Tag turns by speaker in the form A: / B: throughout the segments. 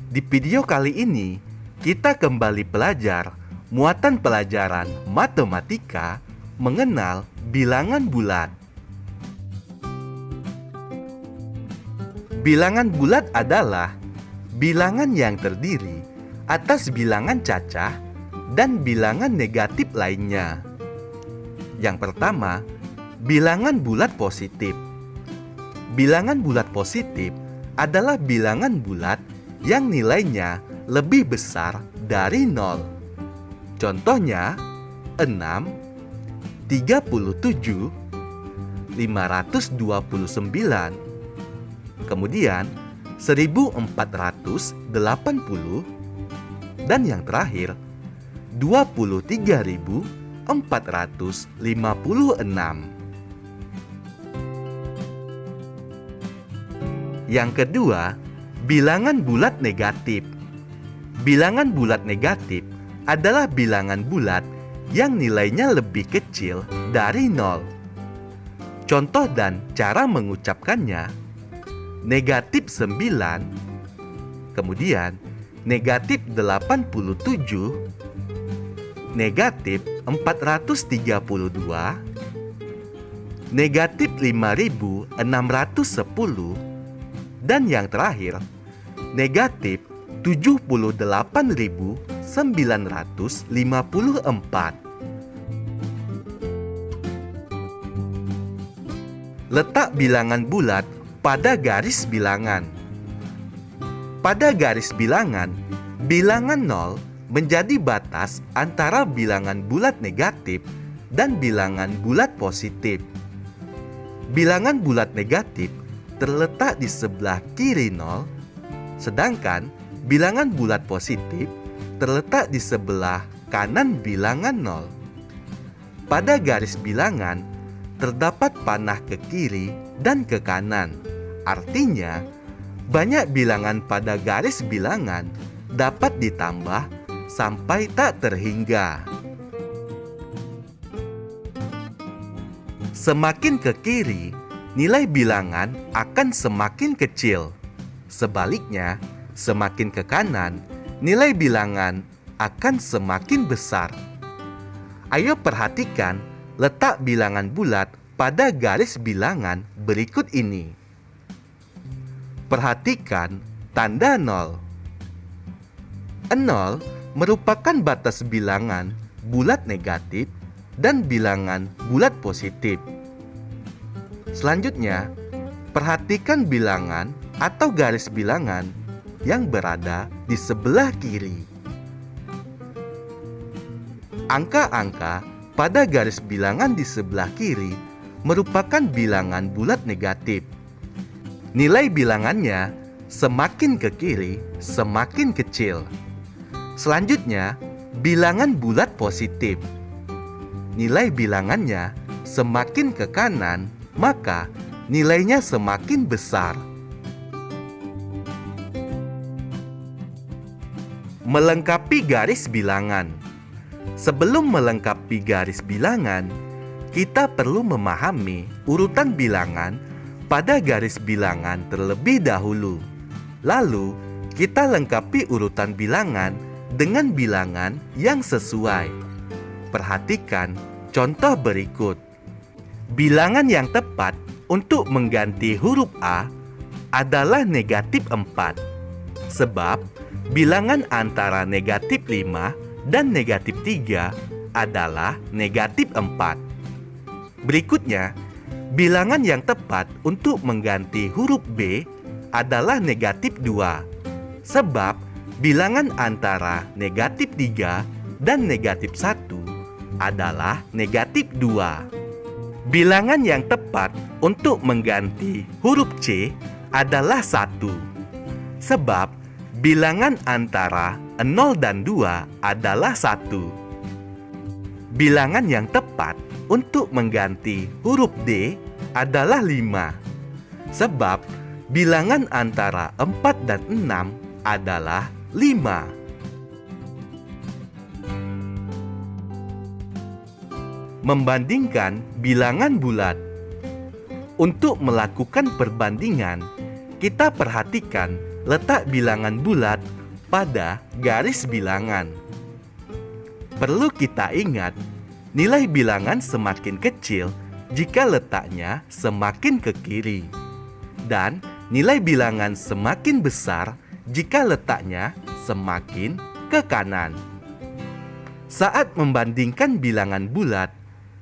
A: Di video kali ini, kita kembali belajar muatan pelajaran matematika mengenal bilangan bulat. Bilangan bulat adalah bilangan yang terdiri atas bilangan cacah dan bilangan negatif lainnya. Yang pertama, bilangan bulat positif. Bilangan bulat positif adalah bilangan bulat yang nilainya lebih besar dari 0. Contohnya 6, 37, 529, kemudian 1480, dan yang terakhir 23.456. Yang kedua, bilangan bulat negatif. Bilangan bulat negatif adalah bilangan bulat yang nilainya lebih kecil dari 0. Contoh dan cara mengucapkannya: negatif 9, kemudian negatif 87, negatif 432, negatif 5610, dan yang terakhir negatif 78.954. Letak bilangan bulat pada garis bilangan. Pada garis bilangan, bilangan 0 menjadi batas antara bilangan bulat negatif dan bilangan bulat positif. Bilangan bulat negatif terletak di sebelah kiri 0, sedangkan bilangan bulat positif terletak di sebelah kanan bilangan 0. Pada garis bilangan, terdapat panah ke kiri dan ke kanan. Artinya, banyak bilangan pada garis bilangan dapat ditambah sampai tak terhingga. Semakin ke kiri, nilai bilangan akan semakin kecil. Sebaliknya, semakin ke kanan, nilai bilangan akan semakin besar. Ayo perhatikan letak bilangan bulat pada garis bilangan berikut ini. Perhatikan tanda 0. 0 merupakan batas bilangan bulat negatif dan bilangan bulat positif. Selanjutnya, perhatikan bilangan atau garis bilangan yang berada di sebelah kiri. Angka-angka pada garis bilangan di sebelah kiri merupakan bilangan bulat negatif. Nilai bilangannya semakin ke kiri, semakin kecil. Selanjutnya, bilangan bulat positif. Nilai bilangannya semakin ke kanan, maka nilainya semakin besar. Melengkapi garis bilangan. Sebelum melengkapi garis bilangan, kita perlu memahami urutan bilangan pada garis bilangan terlebih dahulu. Lalu, kita lengkapi urutan bilangan dengan bilangan yang sesuai. Perhatikan contoh berikut. Bilangan yang tepat untuk mengganti huruf A adalah negatif 4. Sebab bilangan antara negatif 5 dan negatif 3 adalah negatif 4. Berikutnya, bilangan yang tepat untuk mengganti huruf B adalah negatif 2. Sebab bilangan antara negatif 3 dan negatif 1 adalah negatif 2. Bilangan yang tepat untuk mengganti huruf C adalah 1. Sebab bilangan antara 0 dan 2 adalah 1. Bilangan yang tepat untuk mengganti huruf D adalah 5. Sebab bilangan antara 4 dan 6 adalah 5. Membandingkan bilangan bulat. Untuk melakukan perbandingan, kita perhatikan letak bilangan bulat pada garis bilangan. Perlu kita ingat, nilai bilangan semakin kecil jika letaknya semakin ke kiri, dan nilai bilangan semakin besar jika letaknya semakin ke kanan. Saat membandingkan bilangan bulat,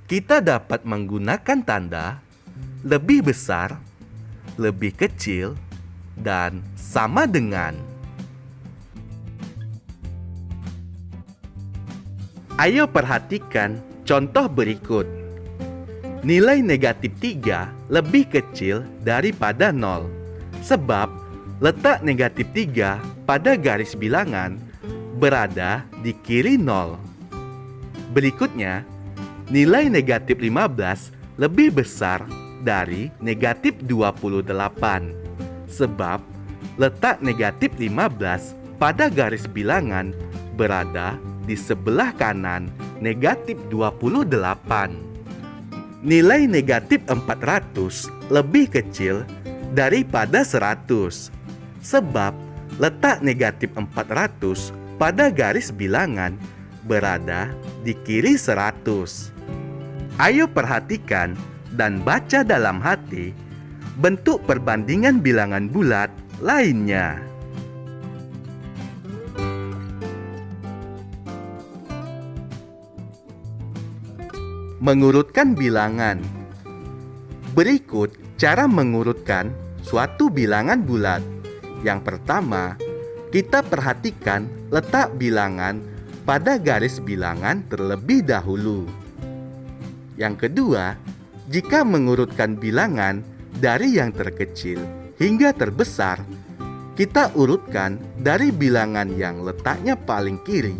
A: kita dapat menggunakan tanda lebih besar, lebih kecil, dan sama dengan. Ayo perhatikan contoh berikut. Nilai negatif 3 lebih kecil daripada 0, sebab letak negatif 3 pada garis bilangan berada di kiri 0. Berikutnya, nilai negatif 15 lebih besar dari negatif 28, sebab letak negatif 15 pada garis bilangan berada di sebelah kanan negatif 28. Nilai negatif 400 lebih kecil daripada 100, sebab letak negatif 400 pada garis bilangan berada di kiri 100. Ayo perhatikan dan baca dalam hati bentuk perbandingan bilangan bulat lainnya. Mengurutkan bilangan. Berikut cara mengurutkan suatu bilangan bulat. Yang pertama, kita perhatikan letak bilangan pada garis bilangan terlebih dahulu. Yang kedua, jika mengurutkan bilangan dari yang terkecil hingga terbesar, kita urutkan dari bilangan yang letaknya paling kiri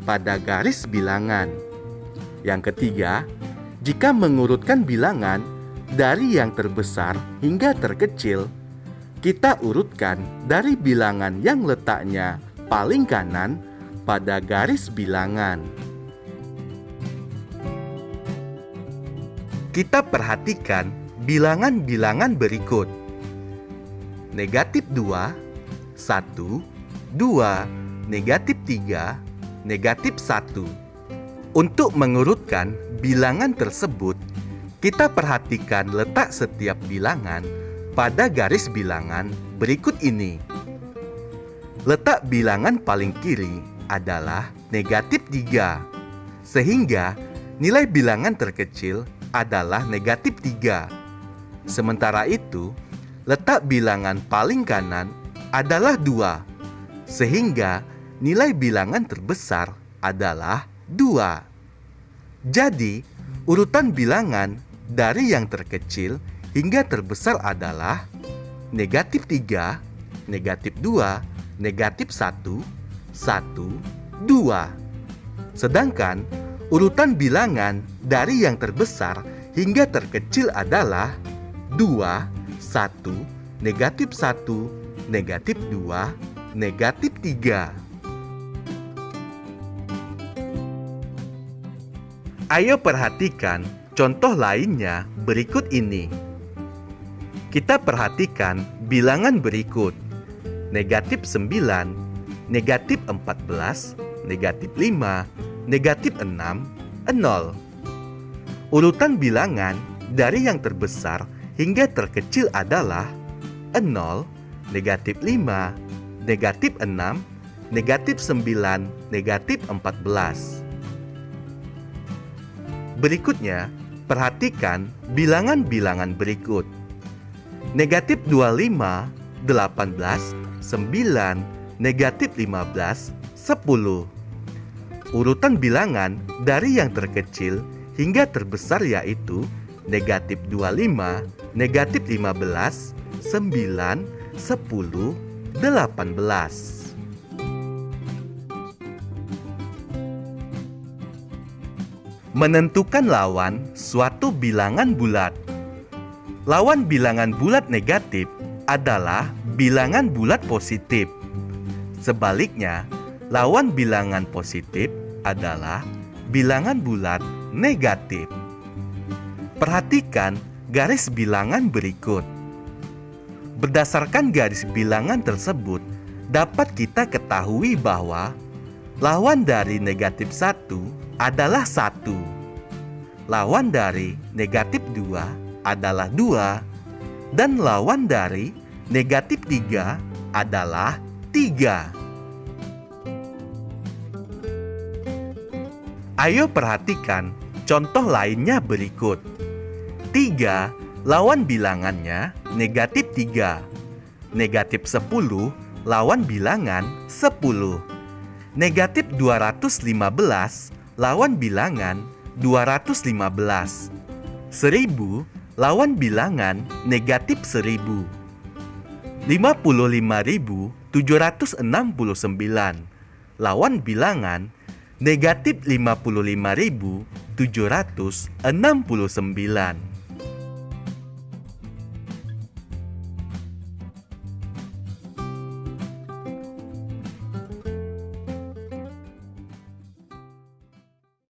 A: pada garis bilangan. Yang ketiga, jika mengurutkan bilangan dari yang terbesar hingga terkecil, kita urutkan dari bilangan yang letaknya paling kanan pada garis bilangan. Kita perhatikan bilangan-bilangan berikut. Negatif 2, 1, 2, negatif 3, negatif 1. Untuk mengurutkan bilangan tersebut, kita perhatikan letak setiap bilangan pada garis bilangan berikut ini. Letak bilangan paling kiri adalah negatif 3, sehingga nilai bilangan terkecil adalah negatif 3. Sementara itu, letak bilangan paling kanan adalah 2, sehingga nilai bilangan terbesar adalah 2. Jadi, urutan bilangan dari yang terkecil hingga terbesar adalah negatif 3, negatif 2, negatif 1, 1, 2. Sedangkan urutan bilangan dari yang terbesar hingga terkecil adalah 2, 1, negatif 1, negatif 2, negatif 3. Ayo perhatikan contoh lainnya berikut ini. Kita perhatikan bilangan berikut. Negatif 9, negatif 14, negatif 5, negatif 6, 0. Urutan bilangan dari yang terbesar hingga terkecil adalah 0, negatif 5, negatif 6, negatif 9, negatif 14. Berikutnya, perhatikan bilangan-bilangan berikut. Negatif 25, 18, 9, negatif 15, 10. Urutan bilangan dari yang terkecil hingga terbesar yaitu negatif 25, negatif 15, 9, 10, 18. Menentukan lawan suatu bilangan bulat. Lawan bilangan bulat negatif adalah bilangan bulat positif. Sebaliknya, lawan bilangan positif adalah bilangan bulat negatif. Perhatikan garis bilangan berikut. Berdasarkan garis bilangan tersebut, dapat kita ketahui bahwa lawan dari negatif 1 adalah 1. Lawan dari negatif 2 adalah 2. Dan lawan dari negatif 3 adalah 3. Ayo perhatikan contoh lainnya berikut. 3 lawan bilangannya negatif 3. Negatif 10 lawan bilangan 10. Negatif 215 lawan bilangan 215. 1000 lawan bilangan negatif 1000. 55.769 lawan bilangan negatif 55.769.